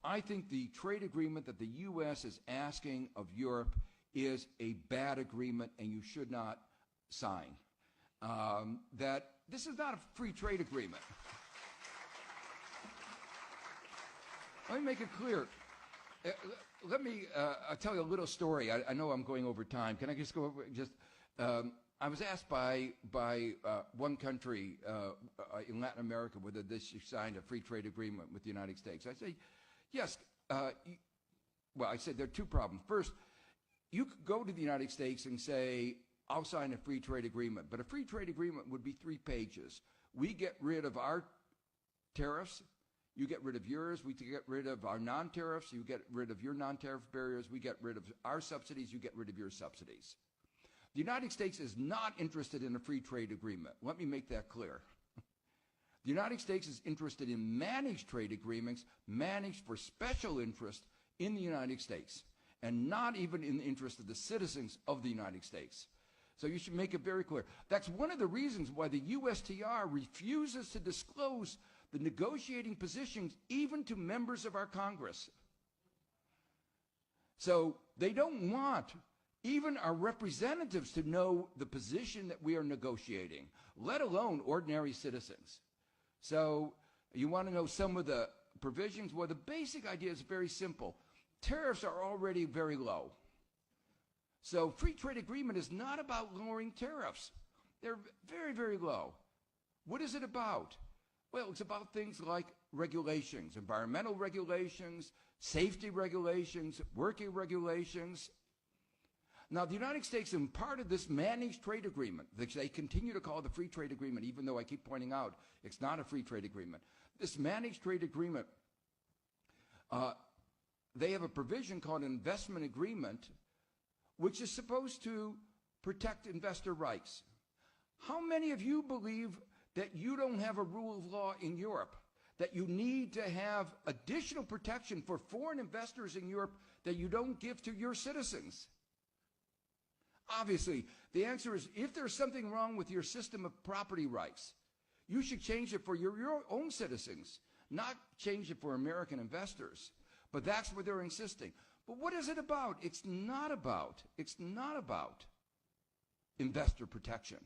I think the trade agreement that the U.S. is asking of Europe is a bad agreement, and you should not sign. That this is not a free trade agreement. Let me make it clear. Let me tell you a little story. I know I'm going over time. Can I just go over? I was asked by one country in Latin America whether they should sign a free trade agreement with the United States. I say, yes. Well, I said there are two problems. First, you could go to the United States and say, I'll sign a free trade agreement. But a free trade agreement would be 3 pages. We get rid of our tariffs. You get rid of yours. We get rid of our non-tariffs. You get rid of your non-tariff barriers. We get rid of our subsidies. You get rid of your subsidies. The United States is not interested in a free trade agreement. Let me make that clear. The United States is interested in managed trade agreements, managed for special interest in the United States, and not even in the interest of the citizens of the United States. So you should make it very clear. That's one of the reasons why the USTR refuses to disclose the negotiating positions even to members of our Congress. So they don't want even our representatives to know the position that we are negotiating, let alone ordinary citizens. So you want to know some of the provisions? Well, the basic idea is very simple. Tariffs are already very low. So free trade agreement is not about lowering tariffs. They're very, very low. What is it about? Well, it's about things like regulations, environmental regulations, safety regulations, working regulations. Now, the United States, in part of this managed trade agreement, which they continue to call the free trade agreement, even though I keep pointing out it's not a free trade agreement. This managed trade agreement, they have a provision called an investment agreement, which is supposed to protect investor rights. How many of you believe that you don't have a rule of law in Europe, that you need to have additional protection for foreign investors in Europe that you don't give to your citizens? Obviously, the answer is if there's something wrong with your system of property rights, you should change it for your own citizens, not change it for American investors. But that's what they're insisting. But what is it about? It's not about investor protection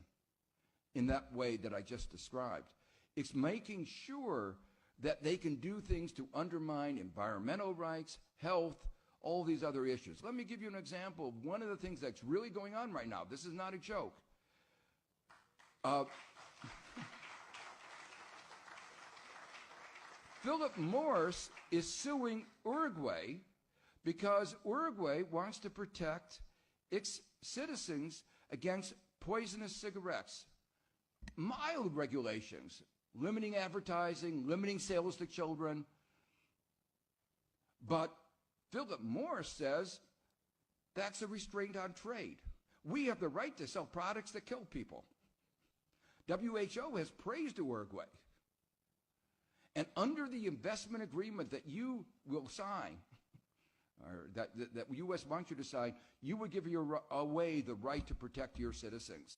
in that way that I just described. It's making sure that they can do things to undermine environmental rights, health, all these other issues. Let me give you an example of one of the things that's really going on right now. This is not a joke. Philip Morris is suing Uruguay because Uruguay wants to protect its citizens against poisonous cigarettes. Mild regulations, limiting advertising, limiting sales to children. But Philip Morris says that's a restraint on trade. We have the right to sell products that kill people. WHO has praised Uruguay. And under the investment agreement that you will sign, or that the U.S. wants you to sign, you would give away the right to protect your citizens.